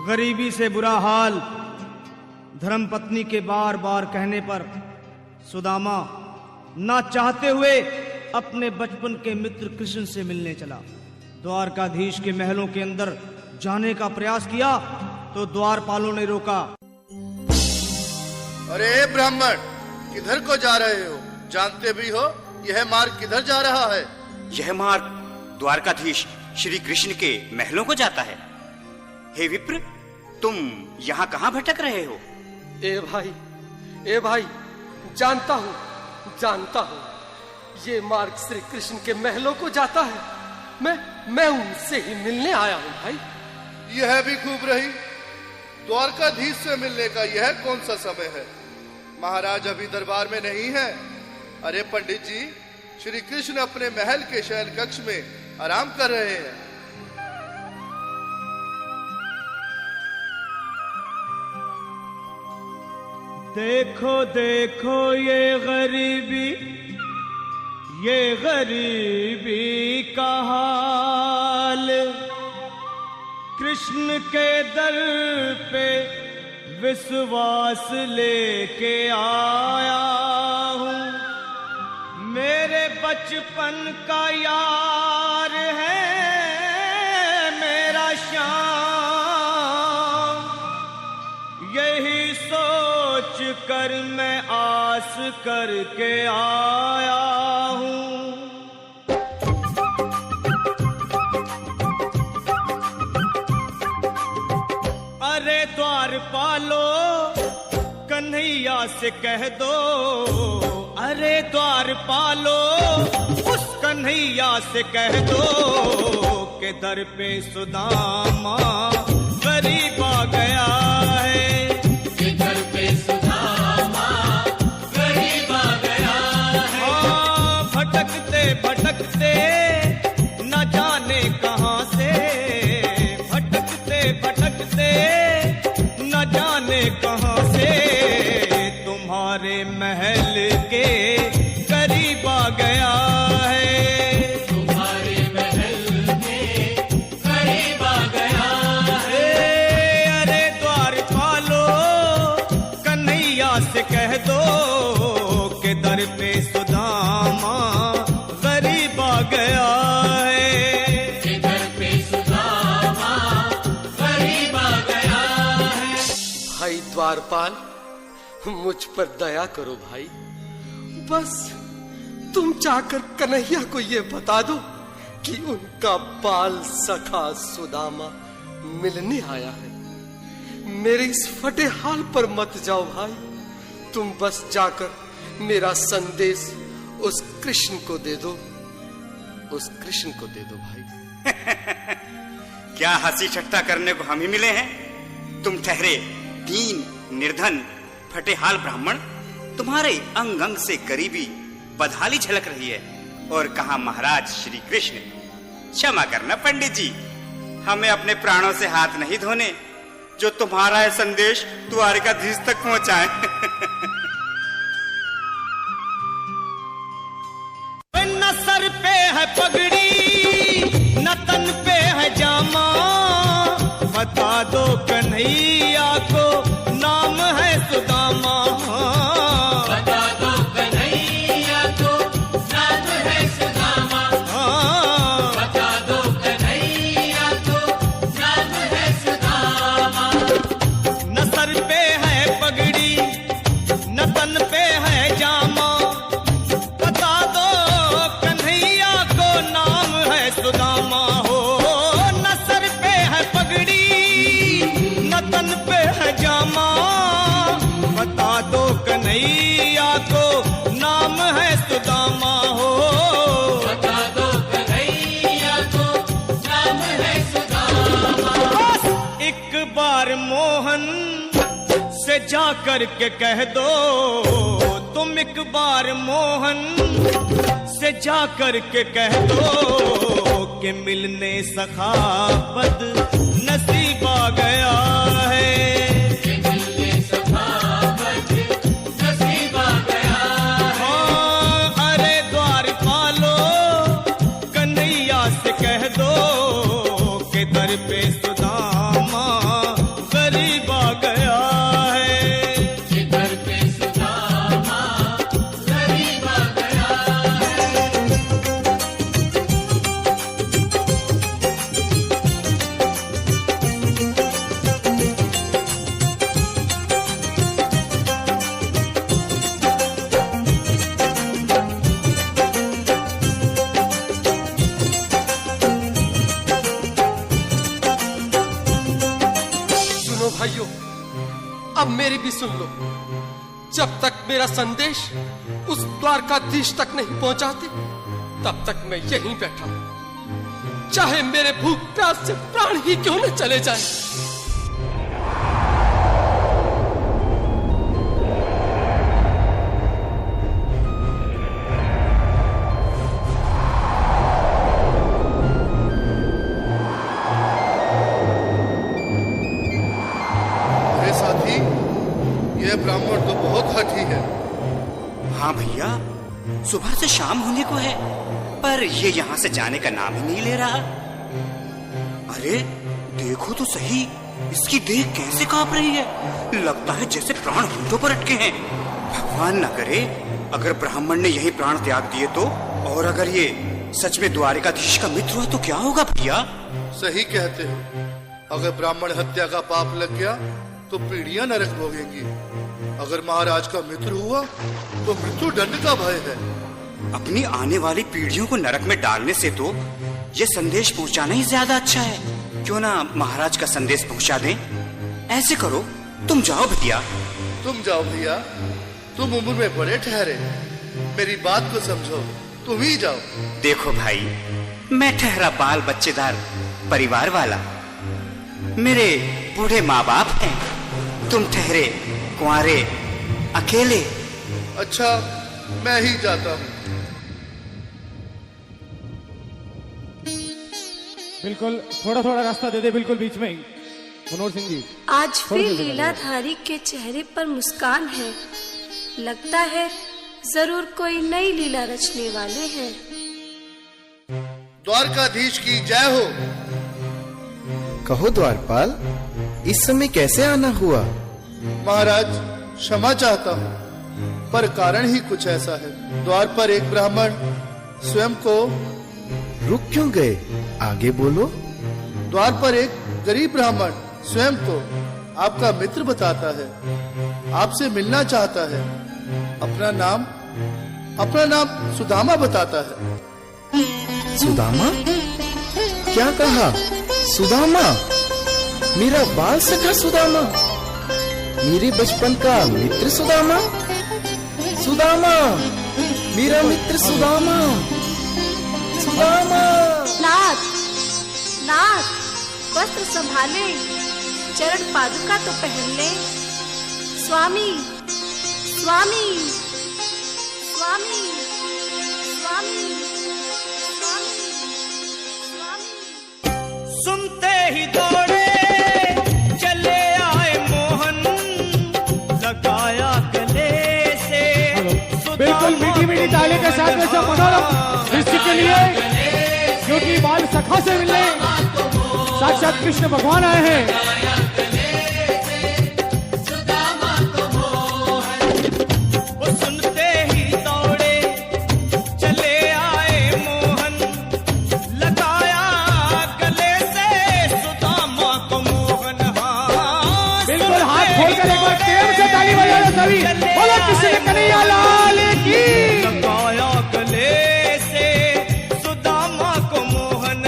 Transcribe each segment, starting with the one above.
गरीबी से बुरा हाल धर्मपत्नी के बार बार कहने पर सुदामा ना चाहते हुए अपने बचपन के मित्र कृष्ण से मिलने चला। द्वारकाधीश के महलों के अंदर जाने का प्रयास किया तो द्वारपालों ने रोका। अरे ब्राह्मण, किधर को जा रहे हो? जानते भी हो यह मार्ग किधर जा रहा है? यह मार्ग द्वारकाधीश श्री कृष्ण के महलों को जाता है। हे विप्र, तुम यहाँ कहाँ भटक रहे हो? ए भाई, जानता हूँ ये मार्ग श्री कृष्ण के महलों को जाता है। मैं उनसे ही मिलने आया हूँ भाई। यह भी खूब रही। द्वारकाधीश से मिलने का यह कौन सा समय है? महाराज अभी दरबार में नहीं है। अरे पंडित जी, श्री कृष्ण अपने महल के शयन कक्ष में आराम कर रहे हैं। देखो देखो ये गरीबी का हाल, कृष्ण के दर पे विश्वास लेके आया हूँ। मेरे बचपन का यार है मेरा श्याम, यही सोच कर मैं आस करके आया हूँ। अरे द्वारपालो, कन्हैया से कह दो, अरे द्वारपालो, उस कन्हैया से कह दो के दर पे सुदामा गरीब आ गया है। के दर पे सुदामा गरीब आ गया है। हाँ, भटकते भटकते न जाने कहाँ से, भटकते भटकते न जाने कहाँ से तुम्हारे महल के करीब आ गया है। तुम्हारे महल में करीब आ गया है। अरे द्वारपालो, कन्हैया से कह दो के दर पे सुदामा गरीब आ गया है। के दर पे सुदामा गरीब आ गया है। भाई द्वारपाल, मुझ पर दया करो भाई। बस तुम चाहकर कन्हैया को ये बता दो कि उनका बाल सखा सुदामा मिलने आया है। मेरे इस फटे हाल पर मत जाओ भाई। तुम बस जाकर मेरा संदेश उस कृष्ण को दे दो, उस कृष्ण को दे दो भाई। क्या हंसी ठट्टा करने को हम ही मिले हैं? तुम ठहरे दीन निर्धन फटेहाल ब्राह्मण, तुम्हारे अंग अंग से गरीबी बदहाली झलक रही है। और कहा महाराज श्री कृष्ण। क्षमा करना पंडित जी, हमें अपने प्राणों से हाथ नहीं धोने जो तुम्हारा यह संदेश द्वारकाधीश तक पहुंचाए। न सर पे है पगड़ी, न तन पे है जामा, बता दो कन्हैया को नाम है सुदामा। बता दो कन्हैया को नाम है सुदामा। बता दो कन्हैया को नाम है सुदामा। न सर पे है पगड़ी, न तन पे है जामा, बता दो कन्हैया को नाम है सुदामा। हो न सर पे है पगड़ी, न तन पे है जामा, बता दो कन्हैया को नाम है सुदामा। हो बता दो कन्हैया को नाम है सुदामा। बस एक बार मोहन से जा कर के कह दो, तुम एक बार मोहन से जा कर के कह दो कि मिलने सखा बद नसीब आ गया है। के मिलने सखा बद नसीब आ गया है। हाँ, अरे द्वारपालो, कन्हैया से कह दो के दर पे सुदामा सुन लो, जब तक मेरा संदेश उस द्वारकाधीश तक नहीं पहुंचाते, तब तक मैं यहीं बैठा हूं, चाहे मेरे भूख प्यास से प्राण ही क्यों न चले जाए। ब्राह्मण तो बहुत हठी है। हाँ भैया, सुबह से शाम होने को है, पर ये यहाँ से जाने का नाम ही नहीं ले रहा। अरे देखो तो सही, इसकी देह कैसे कांप रही है, लगता है जैसे प्राण होठों पर अटके हैं। भगवान न करे अगर ब्राह्मण ने यही प्राण त्याग दिए तो, और अगर ये सच में द्वारिकाधीश का मित्र हुआ तो क्या होगा भैया? सही कहते हो, अगर ब्राह्मण हत्या का पाप लग गया तो पीढ़ियां नरक भोगेंगी। अगर महाराज का मित्र हुआ तो मृत्यु दंड का भय है। अपनी आने वाली पीढ़ियों को नरक में डालने से तो ये संदेश पहुंचाना ही ज्यादा अच्छा है। क्यों ना महाराज का संदेश पहुंचा दें? ऐसे करो, तुम जाओ भैया। तुम जाओ भैया, तुम उम्र में बड़े ठहरे, मेरी बात को समझो, तुम ही जाओ। देखो भाई, मैं ठहरा बाल बच्चेदार परिवार वाला, मेरे बूढ़े माँ बाप हैं, तुम ठहरे कुंवारे अकेले। अच्छा, मैं ही जाता हूँ। बिल्कुल, थोड़ा थोड़ा रास्ता दे दे, बिल्कुल बीच में ही। मनोहर सिंह जी, आज फिर लीलाधारी के चेहरे पर मुस्कान है, लगता है जरूर कोई नई लीला रचने वाले हैं। द्वारकाधीश की जय हो। कहो द्वारपाल, इस समय कैसे आना हुआ? महाराज, क्षमा चाहता हूँ, पर कारण ही कुछ ऐसा है। द्वार पर एक ब्राह्मण स्वयं को रुक क्यों गए? आगे बोलो। द्वार पर एक गरीब ब्राह्मण स्वयं को आपका मित्र बताता है, आपसे मिलना चाहता है। अपना नाम सुदामा बताता है। सुदामा? क्या कहा? सुदामा? मेरा बाल सखा सुदामा? मेरे बचपन का मित्र सुदामा? सुदामा, मेरा मित्र सुदामा। सुदामा। नाथ, नाथ, वस्त्र संभाले, चरण पादुका तो पहन ले। स्वामी, स्वामी, स्वामी, स्वामी, स्वामी, स्वामी। सुनते ही दौड़े चले आए मोहन, लगाया गले से। बिल्कुल मीठी मीठी ताली के साथ में सब मनोरम दृश्य के लिए, क्योंकि बाल सखा से मिलने साक्षात कृष्ण भगवान आए हैं। सभी बोलो कृष्ण कन्हैया लाल की। लगाया गले से सुदामा को मोहन,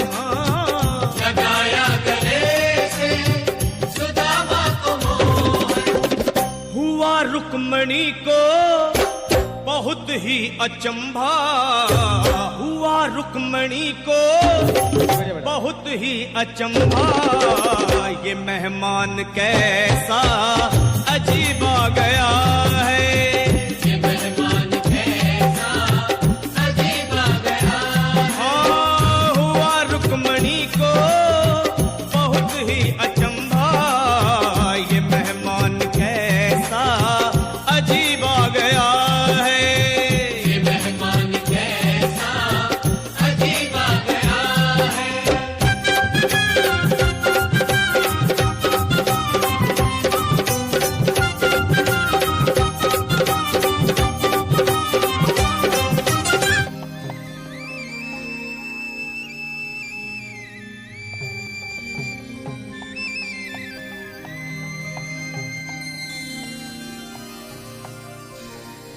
लगाया गले से सुदामा को मोहन। हुआ रुक्मणी को बहुत ही अचंभा, हुआ रुक्मणी को बहुत ही अचंभा। ये मेहमान कैसा अजीब आ गया है, ये मेहमान कैसा अजीब आ गया है। हाँ, हुआ रुक्मणी को बहुत ही अचंभा, ये मेहमान कैसा अजीब आ गया है, ये मेहमान कैसा अजीब आ गया है।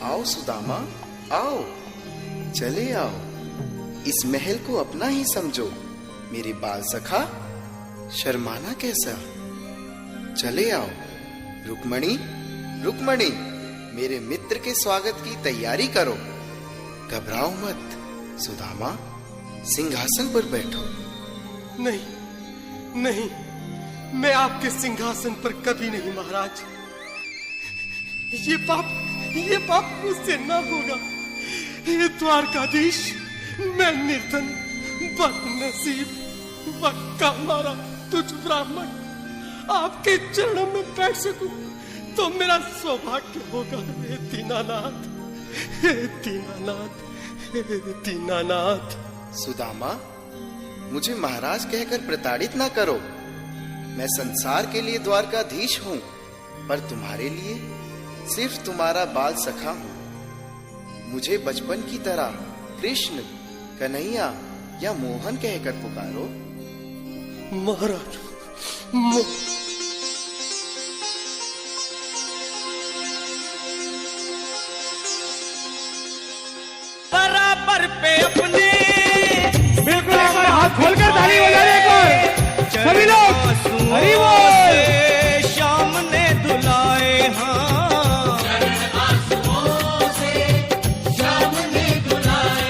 आओ सुदामा, आओ, चले आओ, इस महल को अपना ही समझो। मेरे बाल सखा, शर्माना कैसा? चले आओ। रुक्मणी, रुक्मणी, मेरे मित्र के स्वागत की तैयारी करो। घबराओ मत। सुदामा, सिंहासन पर बैठो। नहीं नहीं, मैं आपके सिंहासन पर कभी नहीं महाराज। ये पाप मुझसे ना होगा। हे द्वारकाधीश, मैं निर्धन, बदनसीब, वक्का मारा तुझ ब्राह्मण आपके चरणों में बैठ सकूं तो मेरा सौभाग्य होगा। हे दीनानाथ, हे दीनानाथ, हे दीनानाथ। सुदामा, मुझे महाराज कहकर प्रताड़ित ना करो। मैं संसार के लिए द्वारकाधीश हूँ, पर तुम्हारे लिए सिर्फ तुम्हारा बाल सखा हूँ। मुझे बचपन की तरह कृष्ण, कन्हैया या मोहन कहकर पुकारो। महाराज, बराबर पे अपने बिल्कुल एक बार हाथ खोलकर ताली बजाने को सभी लोग। हरि बोल। श्याम ने दुलाए हाँ, आंसुओं से श्याम ने दुलाए,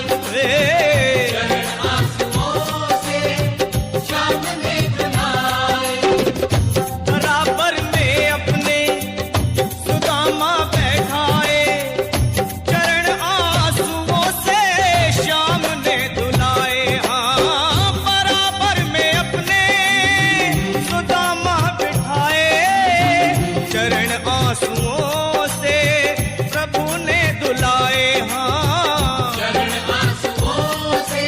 आंसुओं से श्याम ने दुलाए। बराबर में अपने सुदामा बैठाए, चरण आंसुओं से श्याम ने दुलाए हाँ। बराबर में अपने सुदामा बिठाए, चरण आंसुओं से प्रभु ने दुलाए हाँ। चरण आंसुओं से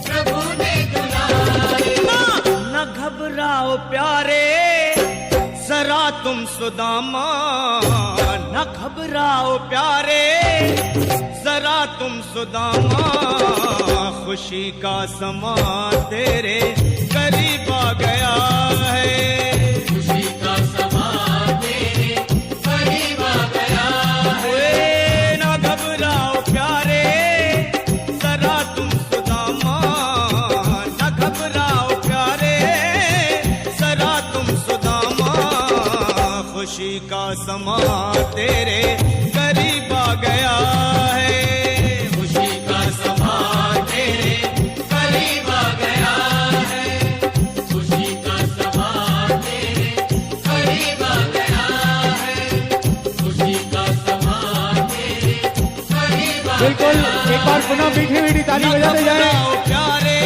प्रभु ने दुलाए। न घबराओ प्यारे जरा तुम सुदामा, न घबराओ प्यारे जरा तुम सुदामा। खुशी का समा तेरे करीब आ गया है, खुशी का समा तेरे करीब आ गया है। न घबराओ प्यारे जरा तुम सुदामा, न घबराओ प्यारे जरा तुम सुदामा। खुशी का समा तेरे करीब आ गया है, खुशी का समा तेरे करीब आ गया है। खुशी का समा तेरे करीब आ गया है। खुशी का समा तेरे करीब आ बिल्कुल एक बार पुनः मीठी मीठी ताली बजाते जाए। प्यारे